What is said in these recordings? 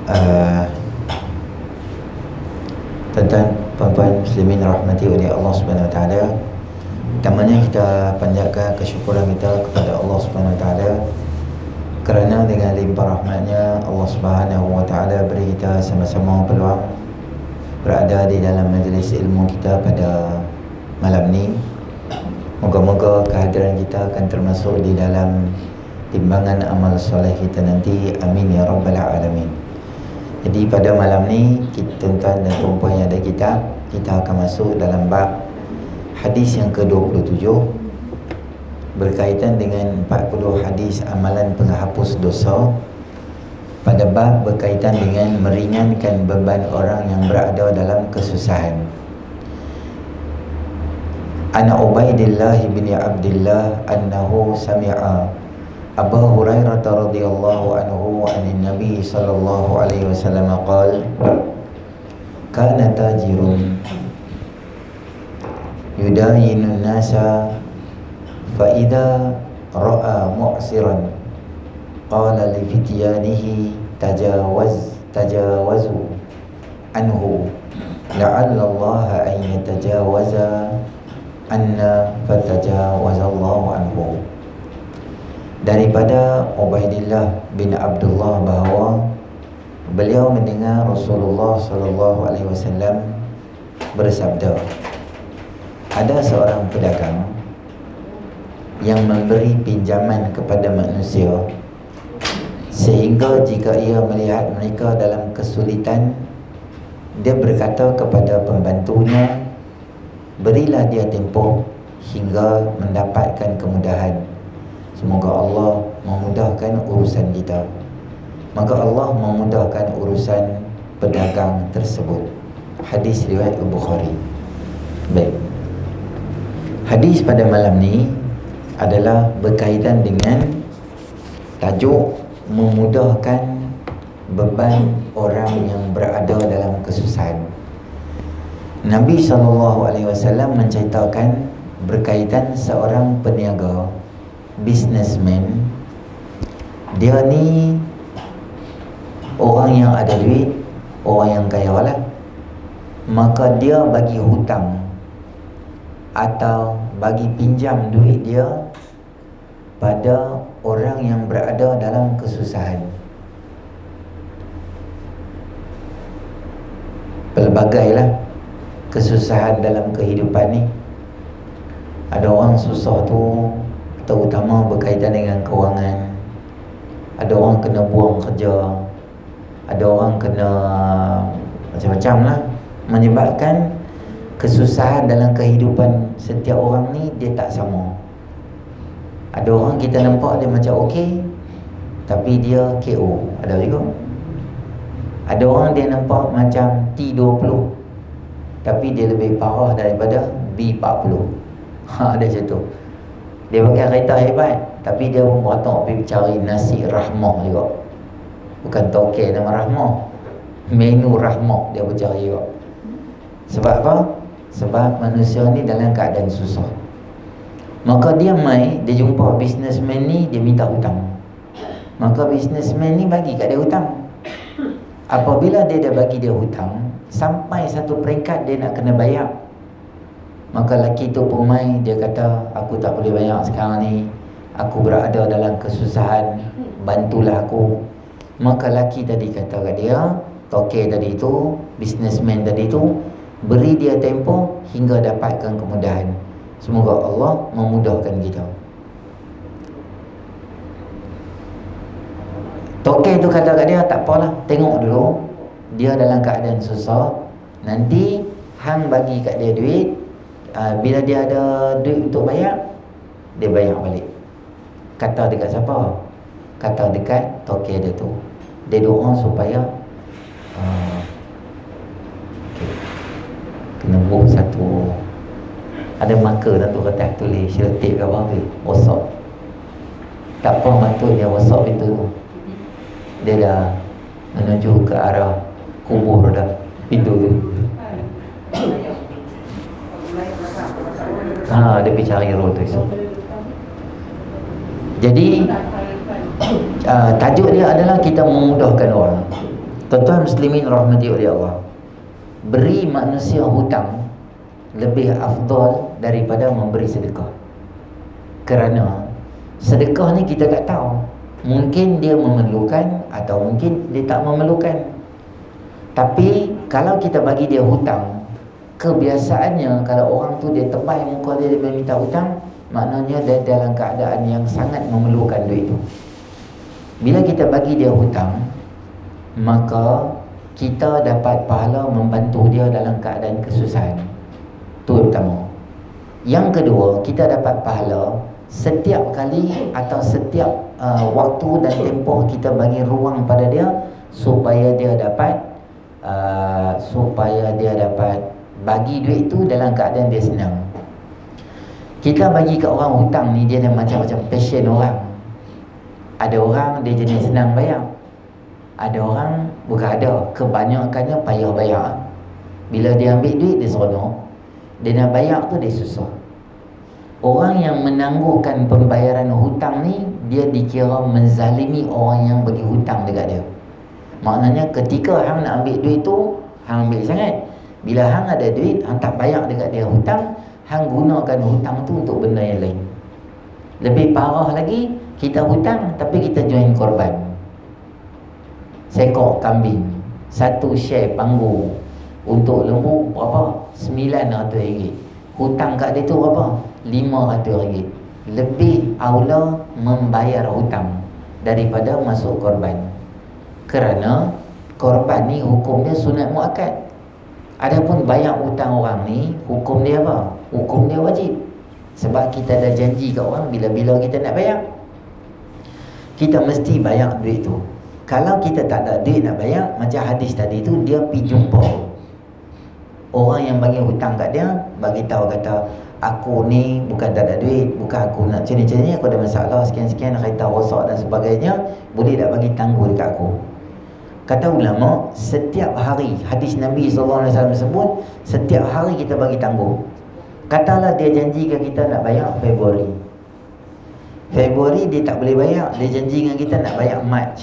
uh, Tuan-tuan, puan-puan muslimin rahmati oleh Allah Subhanahu Wa Taala. Pertamanya kita panjatkan kesyukuran kita kepada Allah Subhanahu Wa Taala kerana dengan limpah rahmatnya Allah Subhanahu Wa Taala beri kita sama-sama peluang berada di dalam majlis ilmu kita pada malam ni. Moga-moga kehadiran kita akan termasuk di dalam timbangan amal soleh kita nanti. Amin ya rabbal alamin. Jadi pada malam ni, tuan-tuan dan puan yang ada kita akan masuk dalam bab hadis yang ke-27 berkaitan dengan 40 hadis amalan penghapus dosa. Pada bab berkaitan dengan meringankan beban orang yang berada dalam kesusahan. Ana Ubaidillah bin Abdullah annahu sami'a Abu Hurairah radhiyallahu anhu anin Nabi sallallahu alaihi wasallam qala kana tajirun yudayinu nasa fa idza ra'a mu'siran qala li fityanihi tajawazu anhu la'alla Allah an yatajawaza anna fatajawaza Allah anhu. Daripada Ubaidillah bin Abdullah bahawa beliau mendengar Rasulullah sallallahu alaihi wasallam bersabda, ada seorang pedagang yang memberi pinjaman kepada manusia sehingga jika ia melihat mereka dalam kesulitan, dia berkata kepada pembantunya, berilah dia tempoh hingga mendapatkan kemudahan. Semoga Allah memudahkan urusan kita. Maka Allah memudahkan urusan pedagang tersebut. Hadis riwayat Al-Bukhari. Baik. Hadis pada malam ni adalah berkaitan dengan tajuk memudahkan beban orang yang berada dalam kesusahan. Nabi SAW menceritakan berkaitan seorang peniaga, businessman. Dia ni orang yang ada duit, orang yang kaya lah. Maka dia bagi hutang atau bagi pinjam duit dia pada orang yang berada dalam kesusahan. Pelbagailah kesusahan dalam kehidupan ni. Ada orang susah tu terutama berkaitan dengan kewangan. Ada orang kena buang kerja, ada orang kena macam-macam lah, menyebabkan kesusahan dalam kehidupan setiap orang ni dia tak sama. Ada orang kita nampak dia macam okey, tapi dia KO, ada juga. Ada orang dia nampak macam T20, tapi dia lebih parah daripada B40. Ada macam tu. Dia pakai kereta hebat, tapi dia pun beratok pergi cari nasi rahmah juga. Bukan tokek nama rahmah, menu rahmah dia pun cari juga. Sebab apa? Sebab manusia ni dalam keadaan susah. Maka dia dia jumpa businessman ni, dia minta hutang. Maka businessman ni bagi kat dia hutang. Apabila dia dah bagi dia hutang, sampai satu peringkat dia nak kena bayar, maka lelaki tu pun dia kata, aku tak boleh bayar sekarang ni, aku berada dalam kesusahan, bantulah aku. Maka lelaki tadi kata kat dia, tokek tadi tu, businessman tadi tu, beri dia tempoh hingga dapatkan kemudahan. Semoga Allah memudahkan kita. Tokek tu kata kat dia, tak apalah, tengok dulu dia dalam keadaan susah, nanti hang bagi kat dia duit, bila dia ada duit untuk bayar, dia bayar balik. Kata dekat siapa? Kata dekat tokek dia tu. Dia doa supaya kena buat satu, ada marker satu kertas tulis seletik ke apa ke, rosak. Tak apa, matut dia rosak pintu tu. Dia dah menuju ke arah kubur dah pintu tu. Dia pergi cari roll tu esok. Jadi tajuk dia adalah kita memudahkan orang. Tuan-tuan muslimin rahmati oleh Allah, beri manusia hutang lebih afdal daripada memberi sedekah. Kerana sedekah ni kita tak tahu, mungkin dia memerlukan atau mungkin dia tak memerlukan. Tapi kalau kita bagi dia hutang, kebiasaannya kalau orang tu dia tebal muka dia minta hutang, maknanya dia dalam keadaan yang sangat memerlukan duit tu. Bila kita bagi dia hutang, maka kita dapat pahala membantu dia dalam keadaan kesusahan. Itu yang pertama. Yang kedua, kita dapat pahala setiap kali atau setiap waktu dan tempoh kita bagi ruang pada dia supaya dia dapat bagi duit tu dalam keadaan dia senang. Kita bagi ke orang hutang ni, dia ada macam-macam passion orang. Ada orang dia jenis senang bayar, ada orang bukan ada, kebanyakannya payah bayar. Bila dia ambil duit dia seronok, dia nak bayar tu dia susah. Orang yang menangguhkan pembayaran hutang ni, dia dikira menzalimi orang yang bagi hutang dekat dia. Maknanya ketika hang nak ambil duit tu, hang ambil sangat. Bila hang ada duit, hang tak bayar dekat dia hutang, hang gunakan hutang tu untuk benda yang lain. Lebih parah lagi, kita hutang tapi kita join korban. Sekor kambing, satu share panggung untuk lembu berapa? RM900. Hutang kat dia tu berapa? RM500. Lebih aula membayar hutang daripada masuk korban. Kerana korban ni hukum dia sunat muakkad. Adapun bayar hutang orang ni, hukum dia apa? Hukum dia wajib. Sebab kita dah janji kat orang, bila-bila kita nak bayar, kita mesti bayar duit tu. Kalau kita tak ada duit nak bayar, macam hadis tadi tu, dia pergi jumpa orang yang bagi hutang kat dia, bagi tahu kata, aku ni bukan tak ada duit, bukan aku nak macam-macam, aku ada masalah sekian-sekian, kereta rosak dan sebagainya, boleh tak bagi tangguh dekat aku? Kata ulama, setiap hari, hadis Nabi SAW sebut, setiap hari kita bagi tangguh. Katalah dia janjikan kita nak bayar Februari dia tak boleh bayar, dia janji dengan kita nak bayar Mac.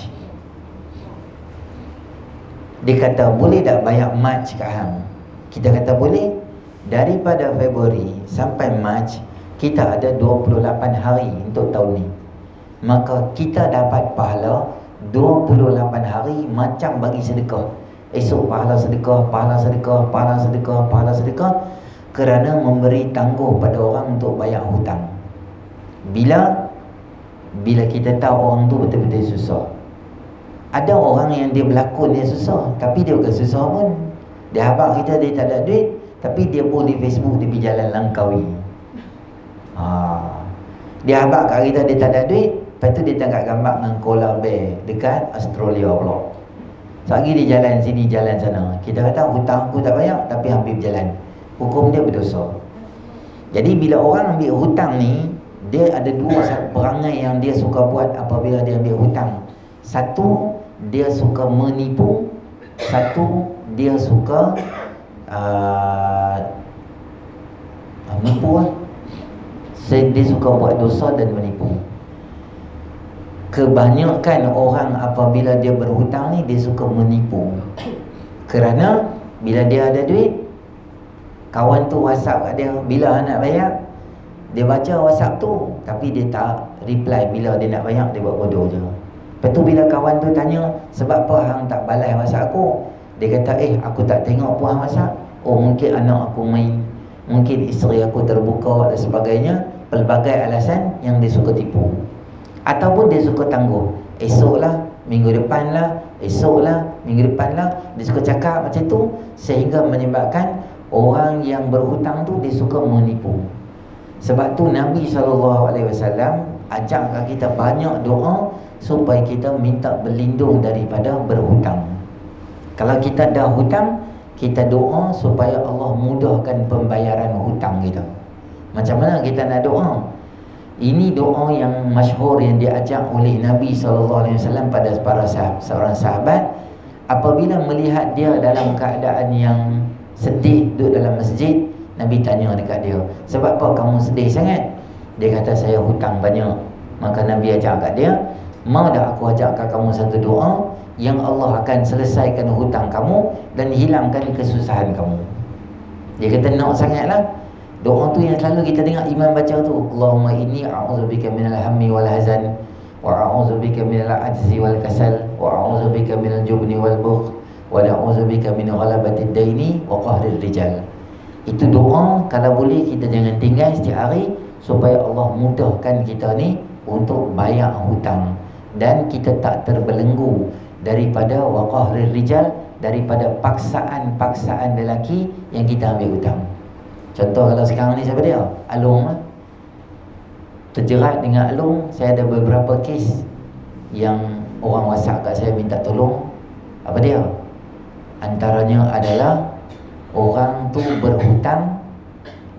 Dia kata, boleh tak bayar Mac kat hang? Kita kata boleh. Daripada Februari sampai Mac, kita ada 28 hari untuk tahun ni. Maka kita dapat pahala 28 hari macam bagi sedekah. Esok pahala sedekah, pahala sedekah, pahala sedekah, pahala sedekah, kerana memberi tangguh pada orang untuk bayar hutang. Bila kita tahu orang tu betul-betul susah. Ada orang yang dia berlakon dia susah, tapi dia bukan susah pun. Dia habaq kita dia tak ada duit, tapi dia pun di Facebook dia pergi jalan Langkawi. Dia habaq kat kita dia tak ada duit, lepas tu dia tangkap gambar dengan koala bear dekat Australia pula. Selagi dia jalan sini jalan sana, kita kata hutang aku tak bayar, tapi hampir berjalan, hukum dia berdosa. Jadi bila orang ambil hutang ni, dia ada dua perangai yang dia suka buat apabila dia ambil hutang. Satu, dia suka menipu. Satu, dia suka menipu. Dia suka buat dosa dan menipu. Kebanyakan orang apabila dia berhutang ni, dia suka menipu. Kerana bila dia ada duit, kawan tu WhatsApp kat dia, bila nak bayar, dia baca WhatsApp tu, tapi dia tak reply. Bila dia nak bayar, dia buat bodoh je. Lepas tu bila kawan tu tanya, sebab apa hang tak balas WhatsApp aku? Dia kata, aku tak tengok pun hang WhatsApp. Oh, mungkin anak aku main, mungkin isteri aku terbuka dan sebagainya. Pelbagai alasan yang dia suka tipu. Ataupun dia suka tangguh, esok lah, minggu depan lah, esok lah, minggu depan lah. Dia suka cakap macam tu, sehingga menyebabkan orang yang berhutang tu dia suka menipu. Sebab tu Nabi SAW ajak kita banyak doa supaya kita minta berlindung daripada berhutang. Kalau kita dah hutang, kita doa supaya Allah mudahkan pembayaran hutang kita. Macam mana kita nak doa? Ini doa yang masyhur yang diajak oleh Nabi SAW pada seorang sahabat apabila melihat dia dalam keadaan yang sedih duduk dalam masjid. Nabi tanya dekat dia, sebab apa kamu sedih sangat? Dia kata, saya hutang banyak. Maka Nabi ajak kat dia, Mau dah aku ajarkan kamu satu doa yang Allah akan selesaikan hutang kamu dan hilangkan kesusahan kamu. Dia kata nak sangatlah. Doa tu yang selalu kita dengar imam baca tu, Allahumma inni a'udzubika minal hammi wal hazan wa a'udzubika minal ajzi wal kasal wa a'udzubika minal jubni wal bukh wa a'udzubika min ghalabatid daini wa qahrir rijal. Itu doa kalau boleh kita jangan tinggal setiap hari, supaya Allah mudahkan kita ni untuk bayar hutang dan kita tak terbelenggu daripada wa qahrir rijal, daripada paksaan-paksaan lelaki yang kita ambil hutang. Contoh kalau sekarang ni siapa dia? Alung lah. Terjerat dengan Alung. Saya ada beberapa kes yang orang WhatsApp kat saya minta tolong. Apa dia? Antaranya adalah orang tu berhutang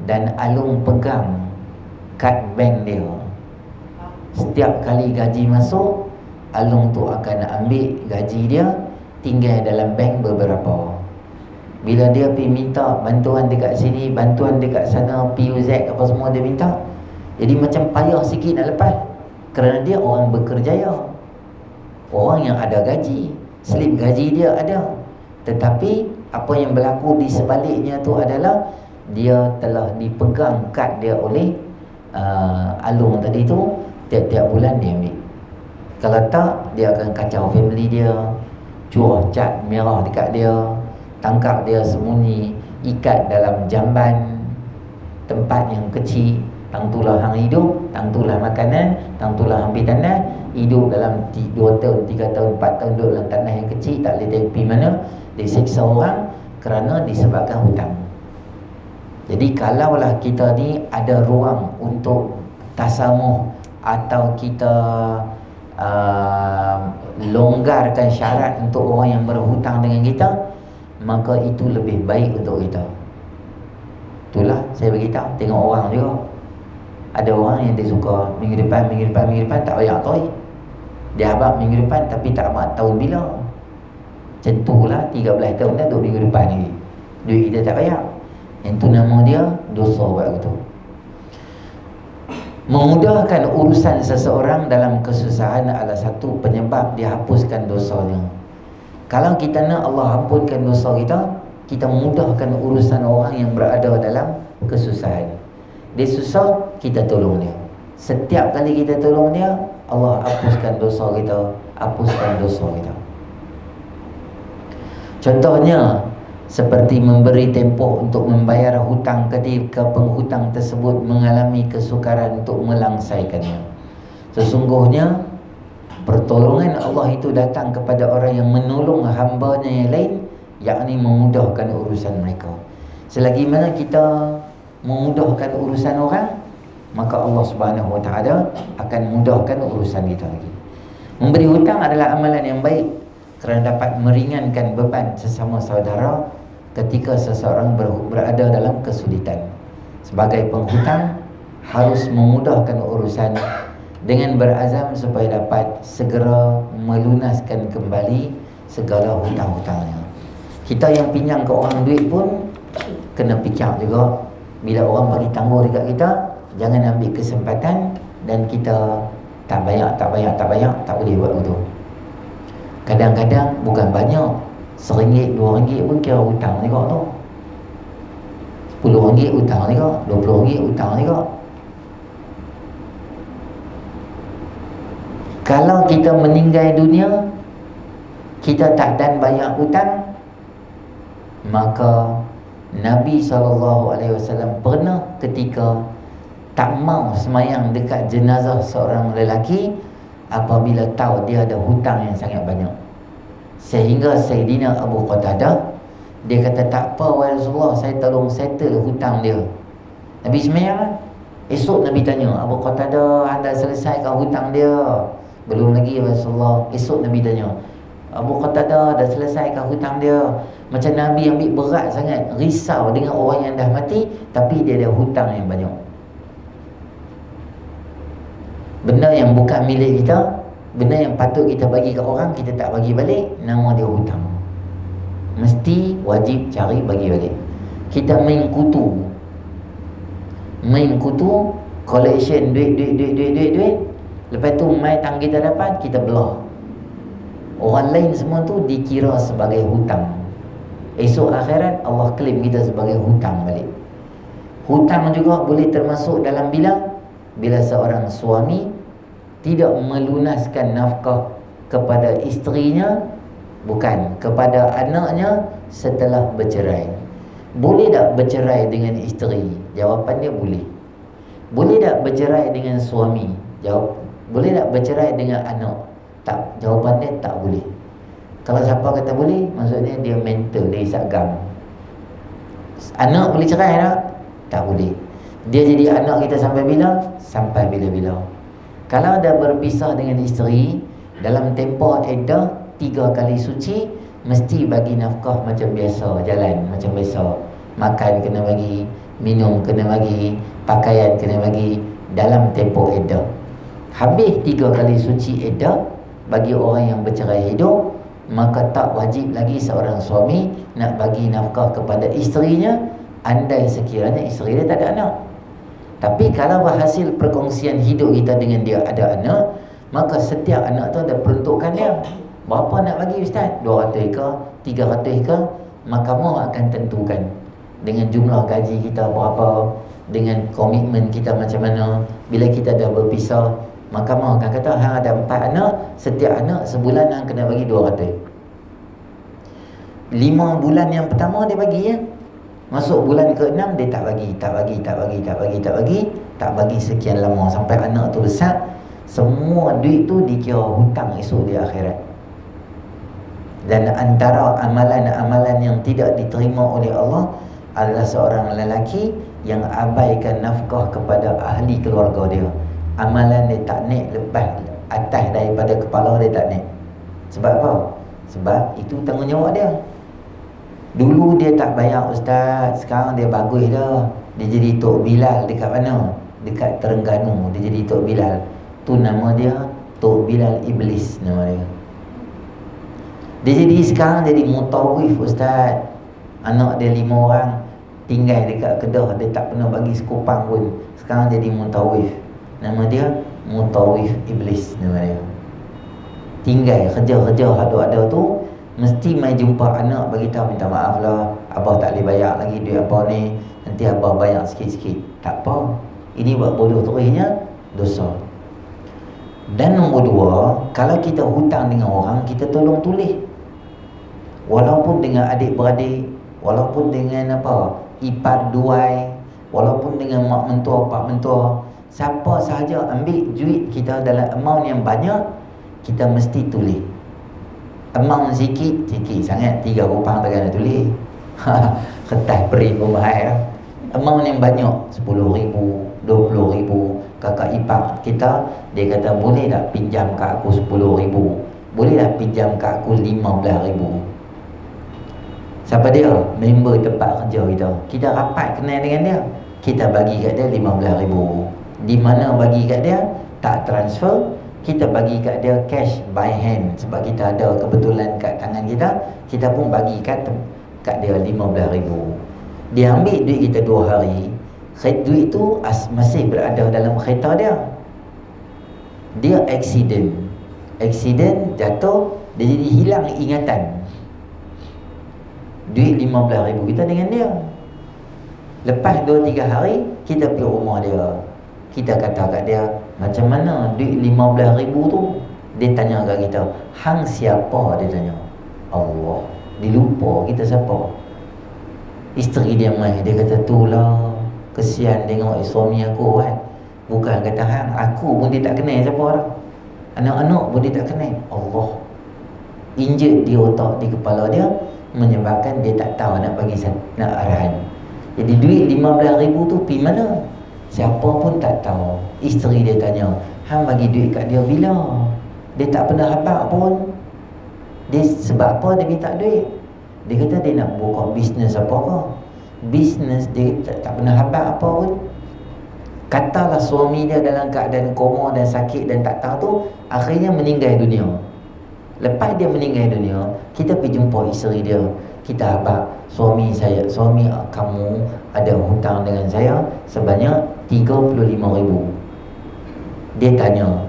dan Alung pegang kad bank dia. Setiap kali gaji masuk, Alung tu akan ambil gaji dia, tinggal dalam bank beberapa. Bila dia pergi minta bantuan dekat sini, bantuan dekat sana, PUZ apa semua dia minta, jadi macam payah sikit nak lepas. Kerana dia orang berkerjaya, orang yang ada gaji, slip gaji dia ada. Tetapi apa yang berlaku di sebaliknya tu adalah dia telah dipegang kad dia oleh Alung tadi tu. Tiap-tiap bulan dia ambil. Kalau tak, dia akan kacau family dia, curah cat merah dekat dia, tangkap dia sembunyi, ikat dalam jamban tempat yang kecil. Tang tulah hang hidup, tang tulah makanan, tang tulah ambil tanah. Hidup dalam 2 tahun, 3 tahun, 4 tahun duduk dalam tanah yang kecil, tak boleh pergi mana. Disiksa orang kerana disebabkan hutang. Jadi kalaulah kita ni ada ruang untuk tasamuh, atau kita longgarkan syarat untuk orang yang berhutang dengan kita, maka itu lebih baik untuk kita. Itulah saya beritahu. Tengok orang juga, ada orang yang dia suka minggu depan tak bayar toy. Dia abang minggu depan tapi tak abang tahun bila. Macam tu lah, 13 tahun dah, 2 minggu depan lagi duit kita tak bayar. Yang tu nama dia dosa buat begitu. Memudahkan urusan seseorang dalam kesusahan adalah satu penyebab dia hapuskan dosanya. Kalau kita nak Allah ampunkan dosa kita, kita mudahkan urusan orang yang berada dalam kesusahan. Dia susah, kita tolong dia. Setiap kali kita tolong dia, Allah hapuskan dosa kita, hapuskan dosa kita. Contohnya seperti memberi tempoh untuk membayar hutang ketika penghutang tersebut mengalami kesukaran untuk melangsaikannya. Sesungguhnya pertolongan Allah itu datang kepada orang yang menolong hamba-Nya yang lain, yakni memudahkan urusan mereka. Selagi mana kita memudahkan urusan orang, maka Allah Subhanahu Wa Taala akan mudahkan urusan kita lagi. Memberi hutang adalah amalan yang baik kerana dapat meringankan beban sesama saudara ketika seseorang berada dalam kesulitan. Sebagai penghutang, harus memudahkan urusan dengan berazam supaya dapat segera melunaskan kembali segala hutang-hutangnya. Kita yang pinjam ke orang duit pun kena fikir juga. Bila orang bagi tangguh dekat kita, jangan ambil kesempatan dan kita tak bayar, tak boleh buat begitu. Kadang-kadang bukan banyak, RM1, RM2 pun kira hutang juga tu. RM10 hutang juga, RM20 hutang juga. Kalau kita meninggal dunia, kita tak dan bayar hutang, maka Nabi SAW pernah ketika tak mau semayang dekat jenazah seorang lelaki apabila tahu dia ada hutang yang sangat banyak. Sehingga Sayyidina Abu Qatadah, dia kata, tak apa wahai Rasulullah, saya tolong settle hutang dia. Nabi semayang. Esok Nabi tanya, Abu Qatadah, anda selesaikan hutang dia? Belum lagi Rasulullah. Esok Nabi tanya, Abu Qatadah dah selesaikan hutang dia? Macam Nabi ambil berat sangat, risau dengan orang yang dah mati tapi dia ada hutang yang banyak. Benda yang bukan milik kita, benda yang patut kita bagi ke orang, kita tak bagi balik, nama dia hutang. Mesti wajib cari bagi balik. Kita main kutu collection duit, Lepas tu mai tang kita dapat, kita belah. Orang lain semua tu dikira sebagai hutang. Esok akhirat Allah claim kita sebagai hutang balik. Hutang juga boleh termasuk dalam bila seorang suami tidak melunaskan nafkah kepada isterinya, bukan, kepada anaknya setelah bercerai. Boleh tak bercerai dengan isteri? Jawapan dia boleh. Boleh tak bercerai dengan suami? Boleh tak bercerai dengan anak? Tak. Jawapan dia tak boleh. Kalau siapa kata boleh, maksudnya dia mental, dia isap gam. Anak boleh cerai tak? Tak boleh. Dia jadi anak kita sampai bila? Sampai bila-bila. Kalau dah berpisah dengan isteri, dalam tempoh iddah 3 kali suci, mesti bagi nafkah macam biasa, jalan macam biasa. Makan kena bagi, minum kena bagi, pakaian kena bagi dalam tempoh iddah. Habis 3 kali suci iddah, bagi orang yang bercerai hidup, maka tak wajib lagi seorang suami nak bagi nafkah kepada isterinya, andai sekiranya isteri dia tak ada anak. Tapi kalau berhasil perkongsian hidup kita dengan dia ada anak, maka setiap anak tu ada peruntukan dia. Berapa nak bagi ustaz? 200 ke? 300 ke? Mahkamah akan tentukan dengan jumlah gaji kita berapa, dengan komitmen kita macam mana. Bila kita dah berpisah, mahkamah akan kata hang ada 4 anak, setiap anak sebulan hang kena bagi 200. 5 bulan yang pertama dia bagi ya. Masuk bulan ke-6 dia tak bagi sekian lama sampai anak tu besar. Semua duit tu dikira hutang esok di akhirat. Dan antara amalan-amalan yang tidak diterima oleh Allah adalah seorang lelaki yang abaikan nafkah kepada ahli keluarga dia. Amalan dia tak naik lepas atas daripada kepala dia tak naik. Sebab apa? Sebab itu tanggungjawab dia. Dulu dia tak bayar ustaz, sekarang dia bagus dah. Dia jadi Tok Bilal dekat mana? Dekat Terengganu, dia jadi Tok Bilal. Tu nama dia Tok Bilal Iblis nama dia. Dia jadi sekarang jadi mutawif ustaz. Anak dia 5 orang tinggal dekat Kedah, dia tak pernah bagi sekupang pun. Sekarang jadi mutawif. Nama dia Mutawif Iblis nama dia. Tinggal kerja-kerja ada-ada tu, mesti mai jumpa anak bagi tahu, minta maaf lah, abah tak boleh bayar lagi duit abah ni, nanti abah bayar sikit-sikit. Tak apa, ini buat bodoh terusnya dosa. Dan nombor 2, kalau kita hutang dengan orang, kita tolong tulis. Walaupun dengan adik-beradik, walaupun dengan ipar duai, walaupun dengan mak mentua, pak mentua, siapa sahaja ambil duit kita dalam amount yang banyak, kita mesti tulis. Amount sikit sangat, 3 rupang takkan nak tulis. Kertas print pun mahal lah. Amount yang banyak, 10,000, 20,000. Kakak ipar kita, dia kata boleh tak pinjam kat aku 10,000, boleh tak pinjam kat aku 15,000. Siapa dia? Member tempat kerja kita. Kita rapat kenal dengan dia, kita bagi kat dia 15,000. Di mana bagi kat dia? Tak transfer, kita bagi kat dia cash by hand. Sebab kita ada kebetulan kat tangan kita, kita pun bagi kat dia 15,000. Dia ambil duit kita 2 hari, duit tu masih berada dalam kereta dia. Dia accident jatuh, dia jadi hilang ingatan. Duit 15,000 kita dengan dia. Lepas 2-3 hari, kita pergi rumah dia, kita kata kat dia, macam mana duit 15,000 tu? Dia tanya kat kita, hang siapa? Dia tanya. Allah, dia lupa kita siapa. Isteri dia mai, dia kata tu lah, kesian tengok suami aku kan. Bukan kata hang, aku pun dia tak kenal siapa dah. Anak-anak pun dia tak kenal. Allah injek di otak, di kepala dia, menyebabkan dia tak tahu nak bagi nak arahan. Jadi duit 15,000 tu pergi mana? Siapa pun tak tahu. Isteri dia tanya, hang bagi duit kat dia bila? Dia tak pernah habaq pun. Dia sebab apa dia minta duit? Dia kata dia nak buka bisnes apa ke? Bisnes dia tak pernah habaq apa pun. Katalah suami dia dalam keadaan koma dan sakit dan tak tahu tu, akhirnya meninggal dunia. Lepas dia meninggal dunia, kita pergi jumpa isteri dia. Kita habaq, suami kamu ada hutang dengan saya sebanyak 35,000. Dia tanya,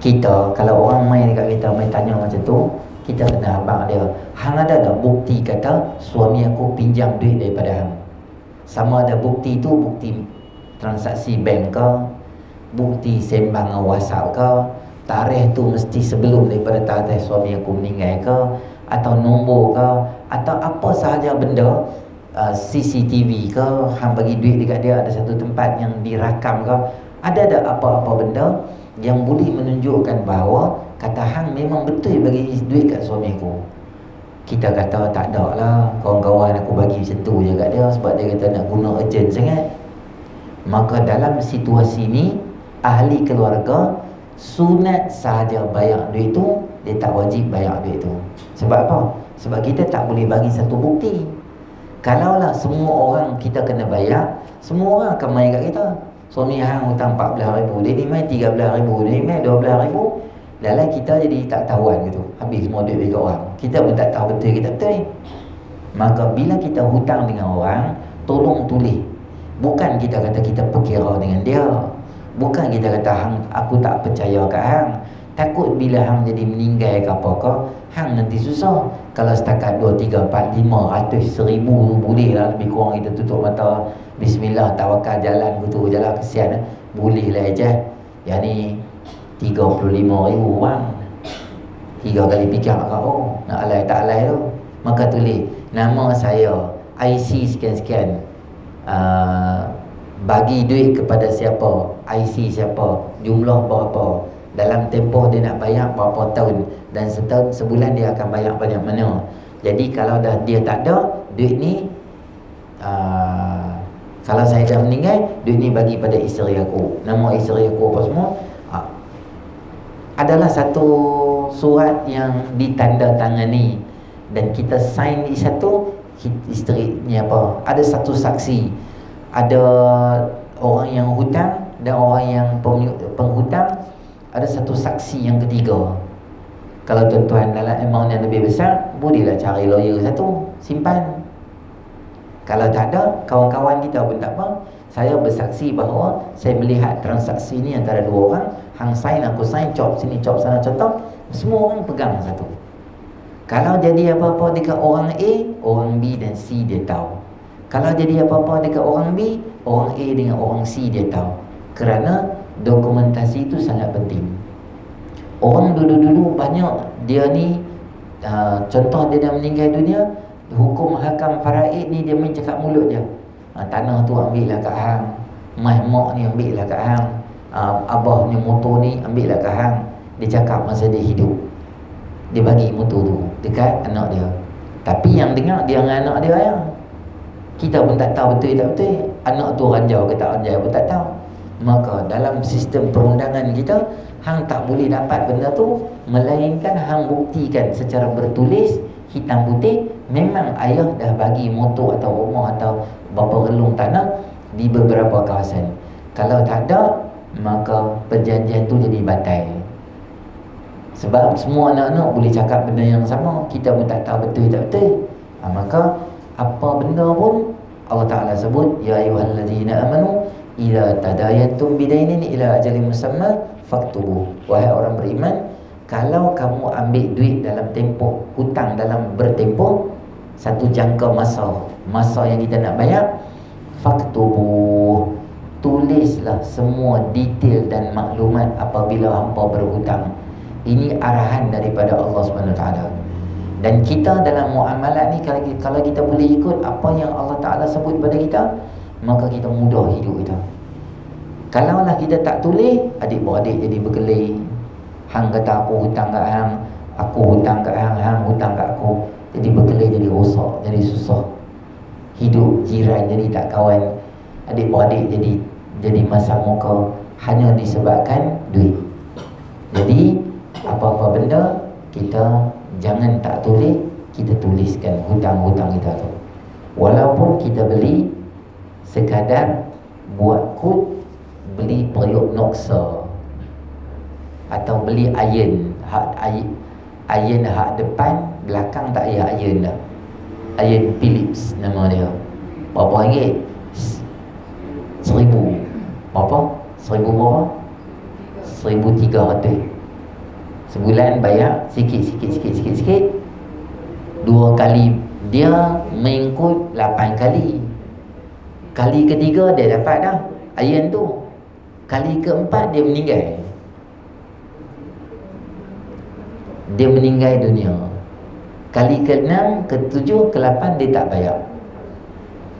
Kita kalau orang main dekat kita, main tanya macam tu, kita kena abang dia, hang ada tak bukti kata suami aku pinjam duit daripada hang? Sama ada bukti tu, bukti transaksi bank ke, bukti sembang WhatsApp ke, tarikh tu mesti sebelum daripada tarikh suami aku meninggal ke, atau nombor ke, atau apa sahaja benda, CCTV ke, hang bagi duit dekat dia ada satu tempat yang dirakam ke, ada tak apa-apa benda yang boleh menunjukkan bahawa kata hang memang betul bagi duit kat suami aku? Kita kata tak ada lah, kawan-kawan aku bagi macam tu je kat dia sebab dia kata nak guna urgent sangat. Maka dalam situasi ni, ahli keluarga sunat sahaja bayar duit tu, dia tak wajib bayar duit tu. Sebab apa? Sebab kita tak boleh bagi satu bukti. Kalaulah semua orang kita kena bayar, semua orang akan main kat kita. Suami hang hutang 14,000, dia ni main 13,000, dia ni main 12,000. Dalam kita jadi tak tahuan gitu, habis semua duit bagi orang. Kita pun tak tahu betul kita betul. Maka bila kita hutang dengan orang, tolong tulis. Bukan kita kata kita perkira dengan dia, bukan kita kata hang aku tak percaya kat hang, takut bila hang jadi meninggal ke apa ke, hang nanti susah. Kalau setakat 2, 3, 4, 5, ratus, 1000 boleh lah, lebih kurang kita tutup mata, bismillah, tawakal, jalan betul, jalan kesian, boleh lah je. Yang ni 35,000 bang, 3 kali fikir kau nak alai tak alai tu. Maka tulis nama saya, IC sekian-sekian, bagi duit kepada siapa, IC siapa, jumlah berapa, dalam tempoh dia nak bayar berapa tahun, dan setahun, sebulan dia akan bayar banyak mana. Jadi kalau dah dia tak ada duit ni, kalau saya dah meninggal, duit ni bagi pada isteri aku, nama isteri aku apa semua. Adalah satu surat yang ditandatangani dan kita sign di satu, isteri ni apa, ada satu saksi, ada orang yang hutang dan orang yang penghutang, ada satu saksi yang ketiga. Kalau tuan-tuan dalam amount yang lebih besar, bolehlah cari lawyer satu, simpan. Kalau tak ada, kawan-kawan kita pun tak apa, saya bersaksi bahawa saya melihat transaksi ni antara dua orang, hang sign, aku sign, cop sini, cop sana, contoh, semua orang pegang satu. Kalau jadi apa-apa dekat orang A, orang B dan C dia tahu. Kalau jadi apa-apa dekat orang B, orang A dengan orang C dia tahu. Kerana dokumentasi itu sangat penting. Orang dulu-dulu banyak, dia ni contoh dia dah meninggal dunia, hukum hakam faraid ni dia main cakap mulut je. Tanah tu ambil lah kat hang, mak ni ambil lah kat hang, abah ni motor ni ambil lah kat hang. Dia cakap masa dia hidup, dia bagi motor tu dekat anak dia. Tapi yang dengar dia dengan anak dia ya. Kita pun tak tahu betul tak betul, anak tu ranjau ke tak ranjau pun tak tahu. Maka dalam sistem perundangan kita, hang tak boleh dapat benda tu melainkan hang buktikan secara bertulis, hitam putih, memang ayah dah bagi motor atau rumah atau berapa relung tanah di beberapa kawasan. Kalau tak ada, maka perjanjian tu jadi batal. Sebab semua anak-anak boleh cakap benda yang sama, kita pun tak tahu betul tak betul. Maka apa benda pun Allah Ta'ala sebut, ya ayyuhallazina amanu idza tadayantum bidainin ila ajalin musamma faktubu. Wahai orang beriman, kalau kamu ambil duit dalam tempoh hutang, dalam bertempoh satu jangka masa yang kita nak bayar, faktubu, tulislah semua detail dan maklumat apabila hangpa berhutang. Ini arahan daripada Allah SWT. Dan kita dalam muamalat ni, kalau kita boleh ikut apa yang Allah Ta'ala sebut pada kita, maka kita mudah hidup kita. Kalaulah kita tak tulis, adik-beradik jadi berkelahi. Hang kata aku hutang kat hang, aku hutang kat hang, hang hutang kat aku. Jadi berkelahi, jadi rosak, jadi susah. Hidup jiran jadi tak kawan, adik-beradik jadi masam muka, hanya disebabkan duit. Jadi apa-apa benda kita jangan tak tulis, kita tuliskan hutang-hutang kita tu. Walaupun kita beli sekadar buat kod, beli periuk noksa, atau beli iron hak depan, belakang tak payah iron dah. Iron Philips nama dia. Berapa ringgit? 1,000. Berapa? 1,000 berapa? 1,300. Sebulan bayar sikit. 2 kali dia mengikut 8 kali. Kali ketiga dia dapat dah iron tu. Kali keempat dia meninggal. Dia meninggal dunia. Kali ke-6, ke-7, ke-8 dia tak bayar.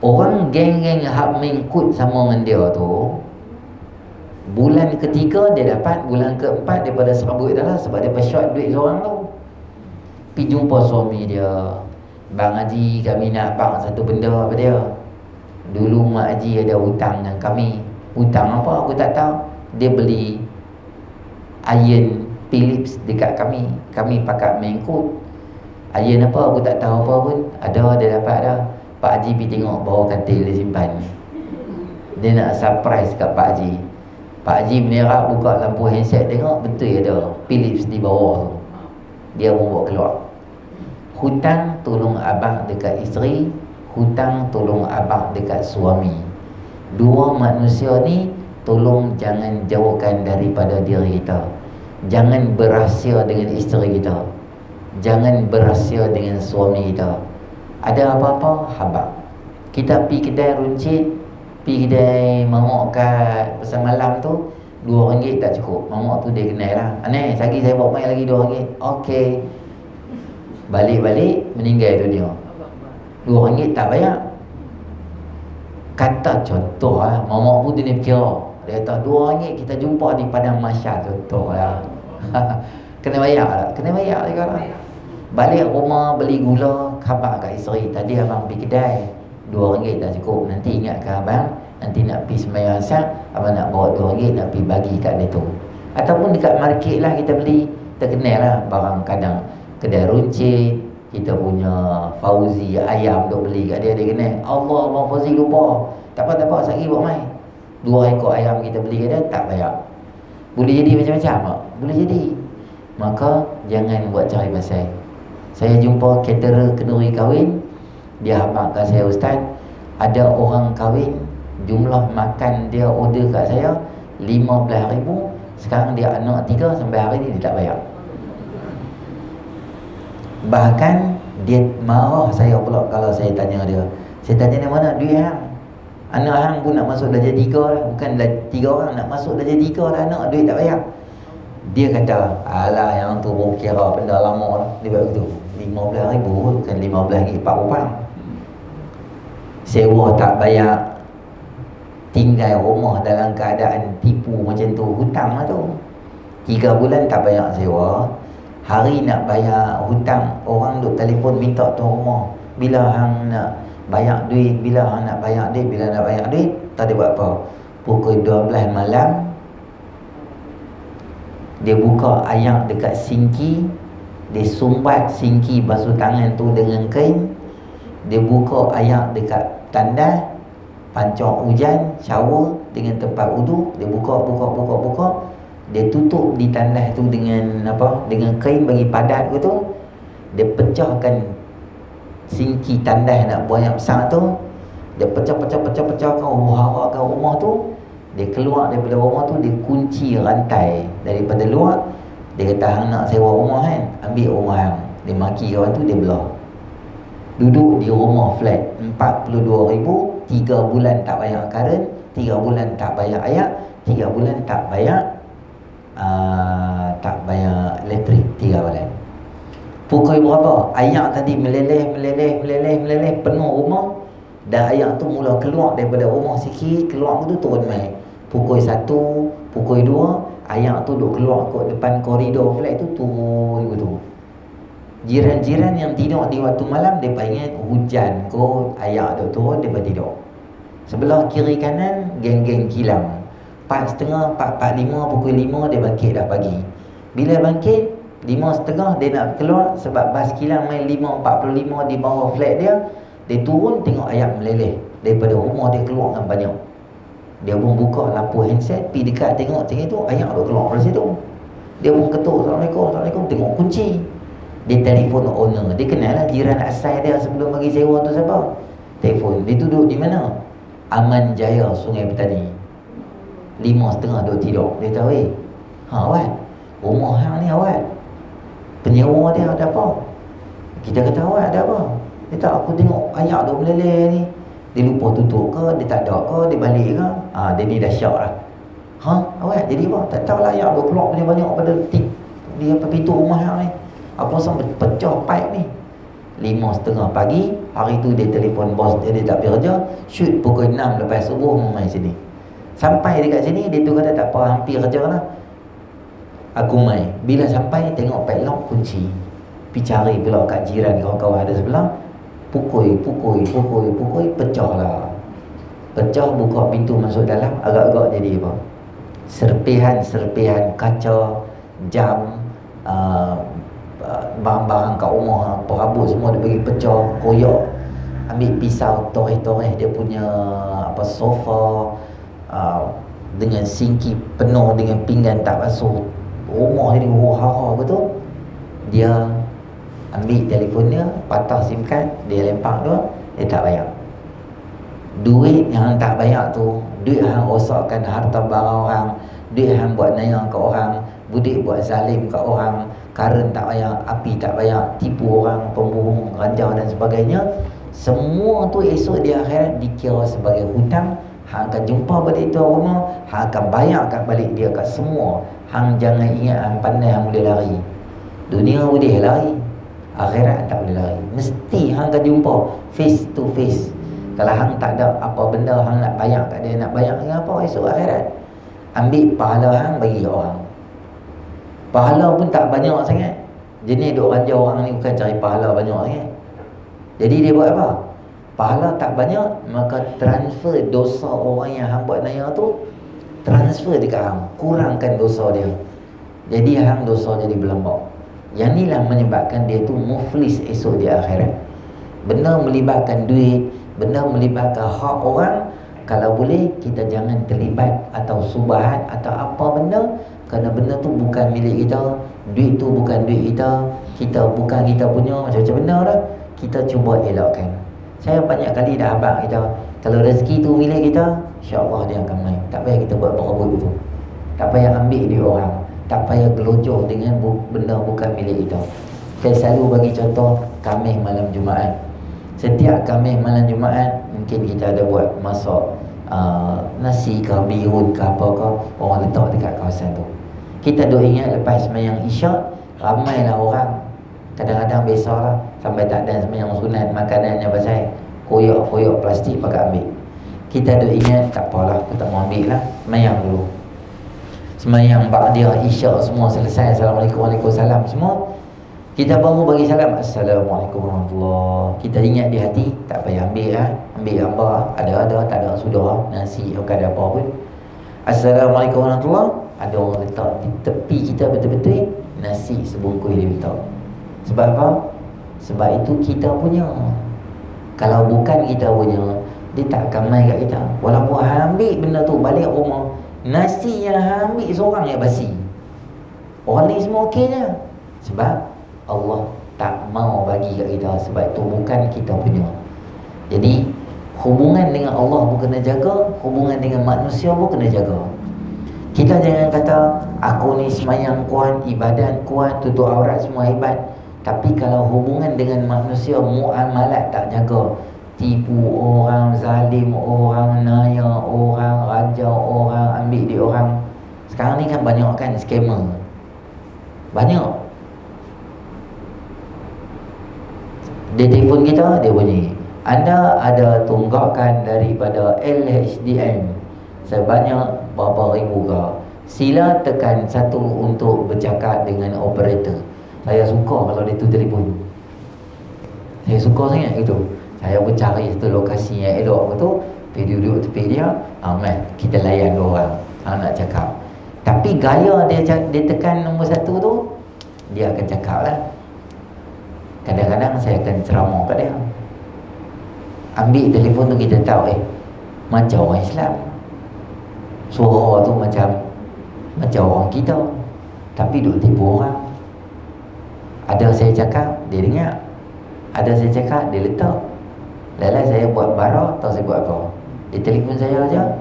Orang geng-geng hak mengikut sama dengan dia tu, bulan ketiga dia dapat, bulan keempat dia pada serabut dah lah, sebab dia short duit seorang tu. Pergi jumpa suami dia, "Bang Haji, kami nak bang satu benda." Apa dia? "Dulu Mak Haji ada hutang dengan kami." "Hutang apa?" "Aku tak tahu." "Dia beli iron Philips dekat kami. Kami pakat mengikut." "Iron apa?" "Aku tak tahu apa pun." "Ada, dia dapat dah." Pak Haji pergi tengok bawah katil dia simpan. Dia nak surprise kat Pak Haji. Pak Haji menerak, buka lampu handset, tengok betul ada Philips di bawah tu. Dia pun bawa keluar. Hutang tolong abang dekat isteri, hutang tolong abang dekat suami. Dua manusia ni tolong jangan jauhkan daripada diri kita. Jangan berahsia dengan isteri kita, jangan berahsia dengan suami kita. Ada apa-apa, habaq. Kita pergi kedai runcit, pergi kedai mamak kat pasar malam tu, RM2 tak cukup. Mamak tu dia kenal lah. "Aneh, lagi saya bawa main lagi RM2. Okey. Balik-balik, meninggal dunia. RM2 tak bayar. Kata contoh lah, mamak pun dia kira. Dia kata RM2 kita jumpa di padang mahsyar, contoh lah. Kena bayar tak? Kena bayar juga lah. Balik rumah beli gula, khabar kat isteri, "Tadi abang pergi kedai, RM2 tak cukup. Nanti ingatkan abang, nanti nak pergi sembahyang asar, abang nak bawa RM2 nak pergi bagi kat dia tu." Ataupun dekat market lah kita beli. Terkenal lah barang, kadang kedai runcit, kita punya Fauzi ayam duk beli kat dia, dia kenal. "Allah, Abang Fauzi lupa." Tak apa, sekali bawa main. 2 ekor ayam kita beli kat dia, tak bayar. Boleh jadi macam-macam tak? Boleh jadi. Maka jangan buat cari pasal. Saya jumpa caterer kenduri kahwin, dia habaq kat saya, "Ustaz, ada orang kahwin, jumlah makan dia order kat saya 15,000, sekarang dia anak 3, sampai hari ni dia tak bayar." Bahkan dia marah saya pula kalau saya tanya dia. Saya tanya dia, "Mana duit hang? Anak hang pun nak masuk darjah 3 dah. Bukan 3 orang, nak masuk darjah 3 dah anak, duit tak bayar." Dia kata, "Alah, yang tu baru kira benda lama dah." Dia buat begitu. 15,000 bukan 15 ringgit 40 pound. Sewa tak bayar, tinggal rumah dalam keadaan tipu macam tu, hutang lah tu. 3 bulan tak bayar sewa, hari nak bayar hutang, orang duk telefon minta tuan rumah, "Bila hang nak bayar duit, bila hang nak bayar duit, bila nak bayar duit." Tak ada buat apa. Pukul 12 malam dia buka ayak dekat sinki, dia sumbat sinki basuh tangan tu dengan kain, dia buka ayak dekat tandas, pancak hujan, shower dengan tempat wudu, dia buka, dia tutup di tandas tu dengan apa? Dengan kain bagi padat gitu. Dia pecahkan sinki tandas nak buang yang besar tu, dia pecahkan rumah tu. Dia keluar daripada rumah tu, dia kunci rantai daripada luar. Dia kata, "Hang nak sewa rumah kan? Ambil rumah hang." Dia maki kawan tu, dia belah. Duduk di rumah flat 42,000, 3 bulan tak bayar karen, 3 bulan tak bayar ayak, 3 bulan tak bayar elektrik, 3 bulan. Pukul berapa? Ayak tadi meleleh penuh rumah. Dan ayak tu mula keluar daripada rumah sikit, keluar tu turun mai. Pukul 1, pukul 2, ayak tu duk keluar kat depan koridor flat tu, turun gitu. Jiran-jiran yang tidur di waktu malam, dia ingat hujan kot, ayak duk turun, dia tidur. Sebelah kiri kanan geng-geng kilang. 4.30, 4.45, pukul 5 dia bangkit dah pagi. Bila bangkit 5.30 dia nak keluar, sebab bas kilang main 5.45 di bawah flat dia. Dia turun tengok ayak meleleh daripada rumah dia keluar dengan banyak. Dia pun buka lampu handset, pergi dekat tengok tu ayak duk keluar dari situ. Dia pun ketuk, "Assalamualaikum." Tengok kunci. Dia telefon owner. Dia kenal lah jiran asal dia sebelum bagi sewa tu siapa. Telefon. Dia duduk di mana? Aman Jaya, Sungai Petani. 5.30 duduk tidur. Dia tahu, awak rumah hang ni awak. penyewa dia ada apa? Kita kata awak ada apa? Dia tak, aku tengok ayak duk meleleh ni. Dia lupa tutup ke, dia tak ada ke, dia balik ke? Dia ni dah syak lah. Awak jadi apa? Tak tahulah ayak duk keluar banyak pada dia pintu rumah ni. Aku rasa pecah pipe ni. 5:30 pagi, hari tu dia telefon bos dia, dia tak pergi kerja. Shoot pukul 6 lepas subuh mai sini. Sampai dekat sini, dia tu kata tak apa, hampir kerja lah. Aku mai. Bila sampai, tengok padlock kunci. Pergi cari pula kat jiran, kawan-kawan ada sebelah. Pukul, pecah lah. Pecah, buka pintu masuk dalam, agak-agak jadi apa? Serpihan kaca, jam, barang-barang kat rumah, perabot semua dia bagi pecah, koyak. Ambil pisau, toreh-toreh dia punya sofa, dengan sinki penuh dengan pinggan tak basuh. Rumah jadi hara betul. Dia ambil telefon dia, patah SIM card, dia lempar tu, dia tak bayar. Duit yang tak bayar tu, duit hang rosakkan harta barang orang, duit hang buat naya kat orang, budik buat zalim kat orang, karen tak bayar, api tak bayar, tipu orang, pembohong, ranjau dan sebagainya. Semua tu esok di akhirat dikira sebagai hutang. Hang akan jumpa balik tu rumah, hang akan bayar kat balik dia kat semua. Hang jangan ingat hang pandai hang boleh lari. Dunia boleh lari, akhirat tak boleh lari. Mesti hang akan jumpa face to face. Kalau hang tak ada apa benda hang nak bayar kat dia, nak bayar dengan apa esok akhirat? Ambil pahala hang bagi orang. Pahala pun tak banyak sangat. Jenis duk ranjau orang ni bukan cari pahala banyak sangat. Jadi dia buat apa? Pahala tak banyak, maka transfer dosa orang yang hang buat naya tu, transfer dekat hang, kurangkan dosa dia. Jadi hang dosa jadi berlambak. Yang inilah menyebabkan dia tu muflis esok di akhirat. Benda melibatkan duit, benda melibatkan hak orang, kalau boleh kita jangan terlibat atau subahat atau apa benda, kerana benda tu bukan milik kita, duit tu bukan duit kita, kita bukan kita punya, macam-macam benda dah. Kita cuba elakkan. Saya banyak kali dah abang kita, kalau rezeki tu milik kita, insya-Allah dia akan main. Tak payah kita buat berebut itu. Tak payah ambil dia orang, tak payah gelojoh dengan benda bukan milik kita. Saya selalu bagi contoh Khamis malam Jumaat. Setiap Khamis malam Jumaat mungkin kita ada buat masak nasi ke bihun ke apa ke, orang letak dekat kawasan tu. Kita duk ingat lepas sembahyang Isyak, ramailah orang. Kadang-kadang biasalah sampai tak ada sembahyang sunat, makanannya pasal koyak-koyak plastik pakai ambil. Kita duk ingat tak apalah, aku tak mau ambil lah, sembahyang dulu. Sembahyang ba'diyah Isyak semua selesai, Assalamualaikum Waalaikumsalam semua, kita baru bagi salam, Assalamualaikum warahmatullahi. Kita ingat di hati, tak payah ambil lah. Ambil gambar, ada, tak ada, sudah nasi, bukan ada apa pun. Assalamualaikum warahmatullahi. Ada orang letak di tepi kita betul-betul nasi sebungkus dia letak. Sebab apa? Sebab itu kita punya. Kalau bukan kita punya, dia tak akan main kat kita. Walaupun ambil benda tu balik rumah, nasi yang ambil seorang yang basi, orang lain semua okey je. Sebab Allah tak mau bagi kat kita, sebab itu bukan kita punya. Jadi hubungan dengan Allah pun kena jaga, hubungan dengan manusia pun kena jaga. Kita jangan kata aku ni sembahyang kuat, ibadat kuat, tutup aurat semua hebat, tapi kalau hubungan dengan manusia, muamalat tak jaga, tipu orang, zalim orang, naya orang, rajau orang, ambil dia orang. Sekarang ni kan banyak kan scammer, banyak. Dia telefon kita, dia bunyi, anda ada tunggakan daripada LHDN sebanyak berapa ribu ke, sila tekan 1 untuk bercakap dengan operator. Saya suka kalau dia tu telefon, saya suka sangat gitu. Saya pun cari satu lokasi yang elok betul, pergi duduk tepi dia, kita layan dia orang nak cakap. Tapi gaya dia tekan nombor 1 tu, dia akan cakap lah. Kadang-kadang saya akan ceramah kat dia. Ambil telefon tu kita tahu macam orang Islam, suara tu macam orang kita, tapi duk tipu orang. Ada saya cakap, dia dengar. Ada saya cakap, dia letak. Lala saya buat barang, tahu saya buat apa? Dia telefon saya aja,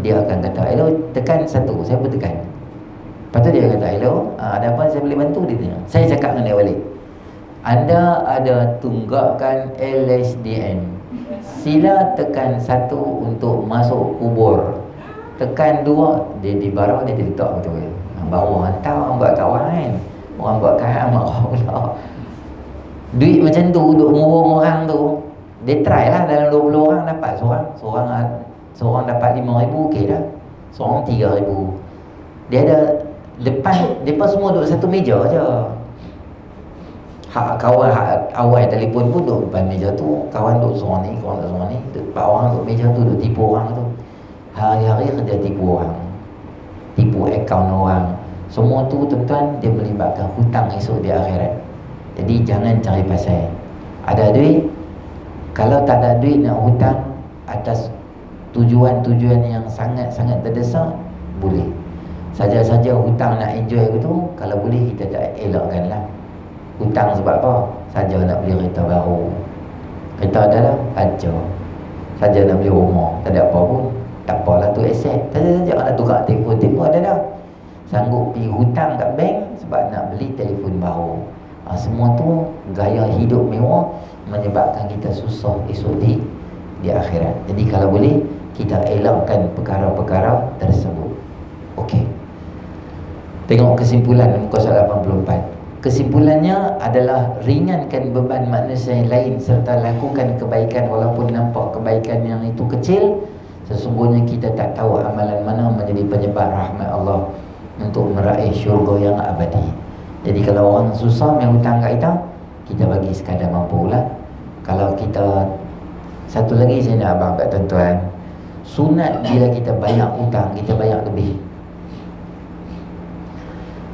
dia akan kata hello, tekan 1, saya pun tekan. Lepas tu dia kata hello, ada apa? saya boleh bantu? Dia tanya. Saya cakap dengan dia balik, anda ada tunggakan LSDN, sila tekan 1 untuk masuk kubur, tekan 2, dia di barang dia letak betul. Baru hantar orang buat kawan kan, orang buat kawan marah pula. Duit macam tu duk murung orang tu, dia try lah dalam 20 orang dapat seorang dapat 5,000, okey dah. Seorang 3,000. Dia ada depan, mereka semua duduk satu meja je. Hak kawan, hak awal telefon pun duduk depan meja tu. Kawan duduk seorang ni, kawan duduk seorang ni. 4 orang duduk meja tu, duduk tipu orang tu. Hari-hari kerja tipu orang, tipu akaun orang. Semua tu tuan-tuan, dia melibatkan hutang esok di akhirat. Jadi jangan cari pasal. Ada duit, kalau tak ada duit nak hutang atas tujuan-tujuan yang sangat-sangat terdesak, boleh. Saja-saja hutang nak enjoy tu, kalau boleh kita tak elakkan lah. Hutang sebab apa? Saja nak beli kereta baru, kereta ada lah, aja. Saja nak beli rumah, tak ada apa pun, tak apalah tu aset. Saja-saja nak tukar telefon ada dah. Sanggup pergi hutang kat bank sebab nak beli telefon baru. Semua tu gaya hidup mewah menyebabkan kita susah esok di akhirat. Jadi kalau boleh kita elakkan perkara-perkara tersebut. Okey. Tengok kesimpulan muka surat 84. Kesimpulannya adalah ringankan beban manusia yang lain serta lakukan kebaikan walaupun nampak kebaikan yang itu kecil. Sesungguhnya kita tak tahu amalan mana menjadi penyebab rahmat Allah untuk meraih syurga yang abadi. Jadi kalau orang susah yang hutang kat kita, kita bagi sekadar mampu lah. Kalau kita, satu lagi saya nak abang kat tuan-tuan, sunat bila kita banyak hutang, kita banyak lebih.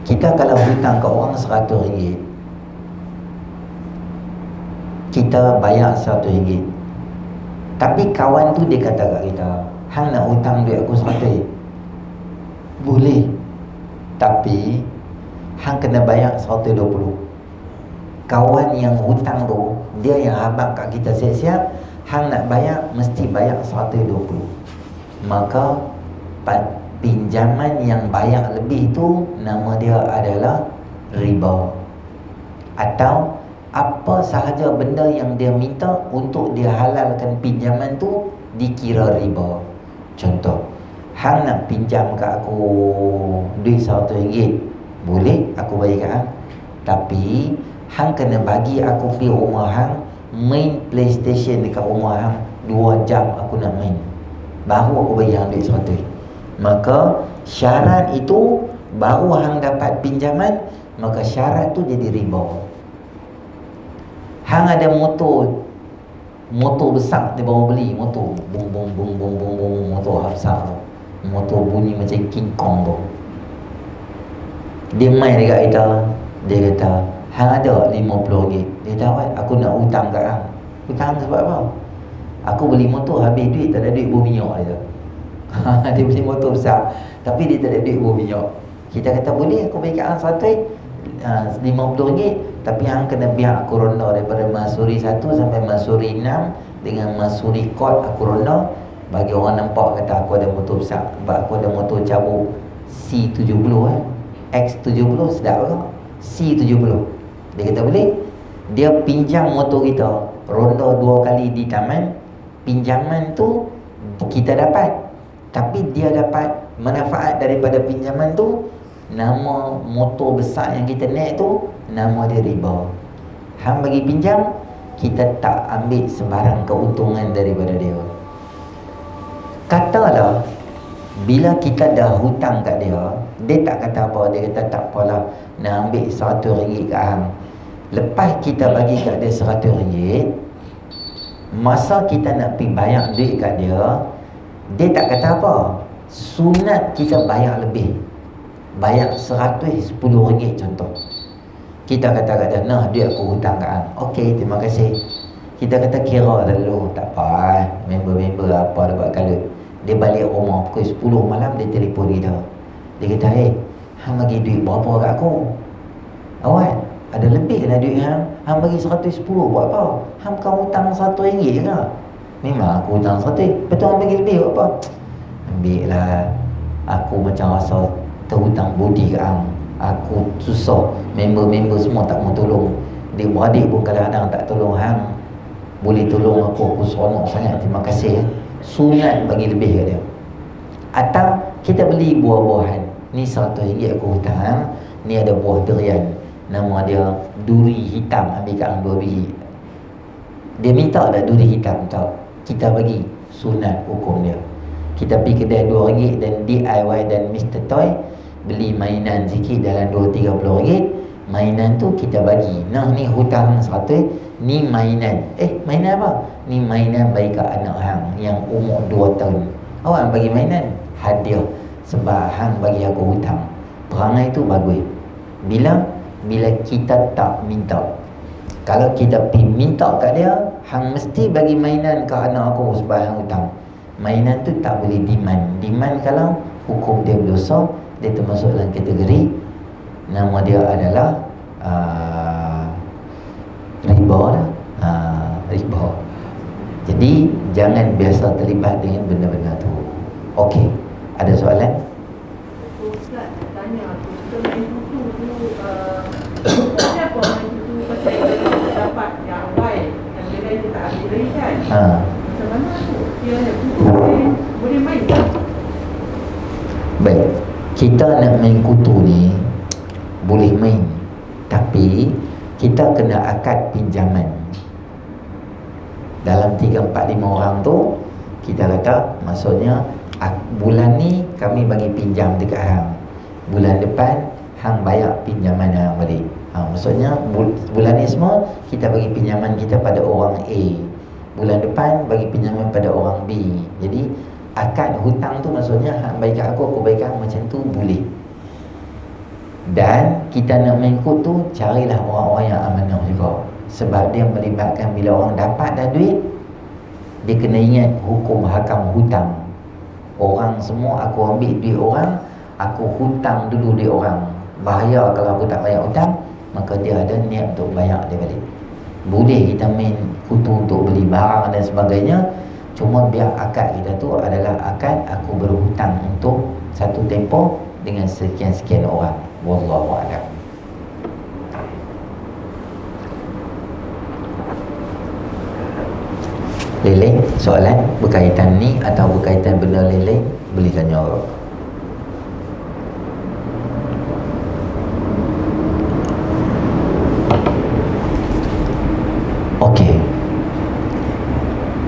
Kita kalau hutang ke orang RM100, kita bayar RM100. Tapi kawan tu dia kata kat kita, hang nak hutang duit aku RM100, boleh, tapi hang kena bayar RM120. Kawan yang hutang tu, dia yang abang kat kita siap-siap, hang nak bayar, mesti bayar RM120. Maka pinjaman yang bayar lebih tu, nama dia adalah riba. Atau apa sahaja benda yang dia minta untuk dia halalkan pinjaman tu, dikira riba. Contoh, hang nak pinjam kat aku duit RM100, boleh aku bagi kat hang, tapi hang kena bagi aku pergi rumah hang, main PlayStation dekat rumah hang 2 jam aku nak main, baru aku bagi hang duit RM100. Maka syarat itu baru hang dapat pinjaman, maka syarat tu jadi riba. Hang ada motor besar, dia baru beli motor, bung bung bung bung bung bung, motor besar tu, motor bunyi macam King Kong tu. Dia main dekat kita, dia kata, hang ada RM50. Dia tahu, aku nak hutang kat hang. Hutang sebab apa? Aku beli motor habis duit, tak ada duit bau minyak dia. Dia beli motor besar, tapi dia tak ada duit bau minyak. Kita kata boleh aku bagi kat hang RM100, tapi hang kena biar aku ronda daripada Masuri 1 sampai Masuri 6 dengan Masuri Court aku ronda, bagi orang nampak kata aku ada motor besar. Sebab aku ada motor cabuk C70 X70 sedap ke? C70. Dia kata boleh. Dia pinjam motor kita, ronda 2 kali di taman. Pinjaman tu kita dapat, tapi dia dapat manfaat daripada pinjaman tu. Nama motor besar yang kita naik tu, nama dia riba. Hang bagi pinjam, kita tak ambil sembarang keuntungan daripada dia. Katalah bila kita dah hutang kat dia, dia tak kata apa, dia kata tak apalah, nak ambil RM100 kat hang. Lepas kita bagi kat dia RM100, masa kita nak pergi bayar duit kat dia, dia tak kata apa. Sunat kita bayar lebih, bayar RM110 contoh. Kita kata kat dia, nah duit aku hutang kat hang. Okey, terima kasih. Kita kata kira dulu, tak apa, member-member apa dah buat kalut. Dia balik rumah pukul 10 malam, dia telefon kita. Dia kata, hang bagi duit berapa kat aku? Awak ada lebih lah duit hang. Hang bagi 110 buat apa? Hang bukan hutang RM100 ke? Memang aku hutang RM100, betul hang bagi lebih buat apa? Ambil lah. Aku macam rasa terhutang budi kat hang. Aku susah, member-member semua tak mau tolong. Adik-beradik pun kadang-kadang tak tolong hang. Boleh tolong aku seronok sangat, terima kasih. Sunat bagi lebih kat dia. Atau kita beli buah-buahan. Ni RM100 aku hutang hang. Ni ada buah durian, nama dia duri hitam, ambil kat hang 2 biji. Dia minta tak duri hitam? Tak. Kita bagi, sunat hukum dia. Kita pergi kedai RM2 dan DIY dan Mr. Toy, beli mainan sikit dalam RM20-30. Mainan tu kita bagi. Nah, ni hutang 100, ni mainan. Mainan apa? Ni mainan bagi kat anak hang yang umur 2 tahun. Awak bagi mainan, hadiah. Sebab hang bagi aku hutang. Perangai tu bagus. Bila kita tak minta. Kalau kita pergi minta kat dia, hang mesti bagi mainan ke anak aku sebab hang hutang. Mainan tu tak boleh demand. Demand kalau hukum dia berdosa, dia termasuk dalam kategori, nama dia adalah riba lah. Riba. Jadi jangan biasa terlibat dengan benda-benda tu. Okey, ada soalan? Ustaz tanya, kita main kutu tu siapa main kutu pasal dia dapat yang baik, yang dia lain dia tak ambil lagi kan? Macam mana tu? Dia ada kutu boleh main tak? Baik, kita nak main kutu ni boleh main, tapi kita kena akad pinjaman. Dalam 3, 4, 5 orang tu, kita kata maksudnya bulan ni kami bagi pinjam dekat hang, bulan depan hang bayar pinjaman hang balik. Maksudnya bulan ni semua kita bagi pinjaman kita pada orang A, bulan depan bagi pinjaman pada orang B. Jadi akad hutang tu maksudnya hang bagi kat aku bagi kat hang, macam tu boleh. Dan kita nak main kod tu, carilah orang-orang yang amanah juga. Sebab dia melibatkan bila orang dapat dah duit, dia kena ingat hukum hakam hutang. Orang semua aku ambil duit orang, aku hutang dulu duit orang. Bahaya kalau aku tak bayar hutang, maka dia ada niat untuk bayar dia balik. Boleh kita main kutu untuk beli barang dan sebagainya, cuma biar akad kita tu adalah akad aku berhutang untuk satu tempoh dengan sekian-sekian orang. Wallahu a'lam. Leleng, soalan berkaitan ni atau berkaitan benda leleng, boleh tanya orang. Okey.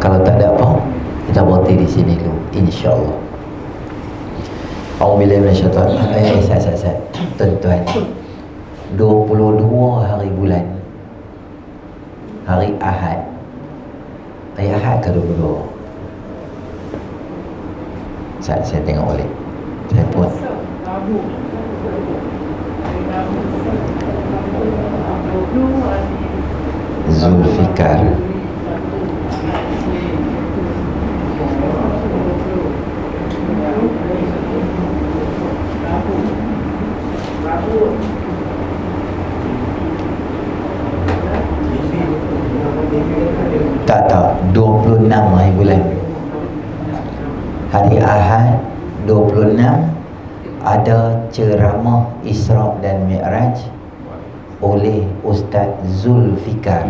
Kalau tak ada apa, kita berhenti di sini dulu, insya-Allah. A'udzubillahi minasyaitanir rajim. Tuan-tuan, 22 hari bulan, hari Ahad. Hari Ahad ke 22? Saya tengok balik. Saya pun Zulfikar. Tak, 26 hari bulan. Hari Ahad 26 ada ceramah Isra' dan Mi'raj oleh Ustaz Zulfikar.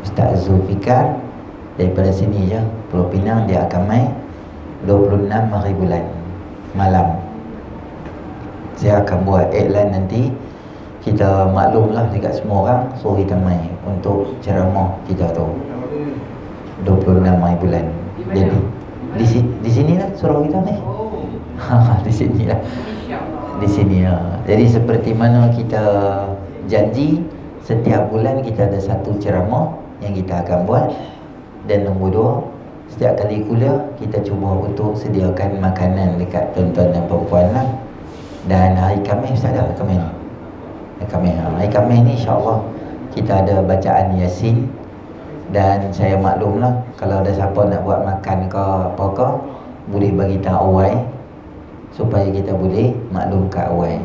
Ustaz Zulfikar daripada sini je, Pulau Pinang, dia akan main 26 hari bulan malam. Saya akan buat iklan nanti. Kita maklumlah dekat semua orang, so kita main untuk ceramah kita tu 26 hari bulan. Jadi di sini lah surau kita ni. Di sini lah. Di sini lah. Jadi seperti mana kita janji, setiap bulan kita ada satu ceramah yang kita akan buat. Dan nombor 2, setiap kali kuliah kita cuba untuk sediakan makanan dekat tuan-tuan dan perempuan lah. Dan hari Khamis ada Khamis. Hari Khamis ni insya-Allah kita ada bacaan Yasin. Dan saya maklumlah kalau ada siapa nak buat makan ke apa ke, boleh bagi tahu awal supaya kita boleh maklum kat awal.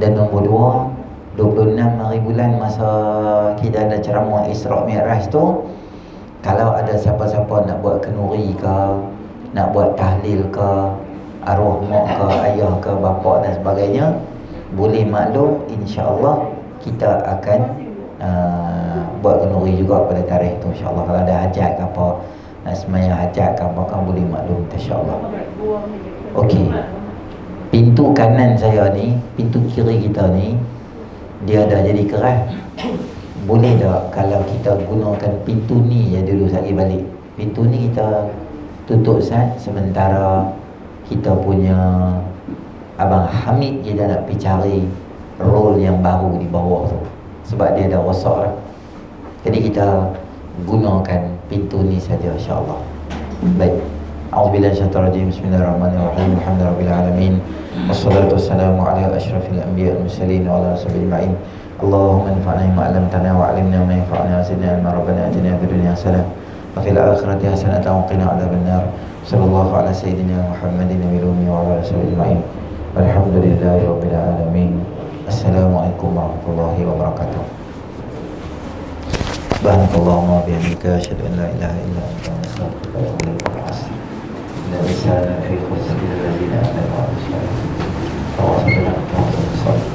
Dan nombor 2, 26 hari bulan masa kita ada ceramah Isra' Mi'raj tu, kalau ada siapa-siapa nak buat kenuri ke, nak buat tahlil ke, arwah mak ke, ayah ke, bapa dan sebagainya, boleh maklum, insya-Allah kita akan buat kenduri juga pada tarikh tu, insya-Allah. Kalau ada hajat ke apa, nak sembahyang hajat ke apa, kan boleh maklum, insya-Allah. Okey. Pintu kanan saya ni, pintu kiri kita ni, dia dah jadi keras. Boleh tak kalau kita gunakan pintu ni je dulu sekali balik? Pintu ni kita tutup sementara kita punya Abang Hamid dia dah nak pergi cari roll yang baru di bawah tu, sebab dia dah rosak lah. Jadi kita gunakan pintu ni saja, insya-Allah. Baik. A'udzubillahi minasyaitonir rajim. Bismillahirrahmanirrahim. Alhamdulillahirabbil alamin. Wassalatu wassalamu ala asyrafil anbiya'i wal mursalin wa ala ashabil ma'in. Allahumma anfa'na bima 'allamtana wa 'allimna ma yanfa'una wa zidna ilma. Rabbana atina fid dunya hasanah wa fil akhirati hasanatan wa qina 'adzabannar. Sallallahu ala sayyidina Muhammadin nabiyil ummi wa ala ashabil ma'in. Walhamdulillahirabbil alamin. Assalamualaikum warahmatullahi wabarakatuh. Subhanakallahumma wa bihamdika asyhadu an la ilaha illa anta astaghfiruka wa atubu ilaik. لا رسالة في خصوص الذين آمنوا وعملوا الصالحات.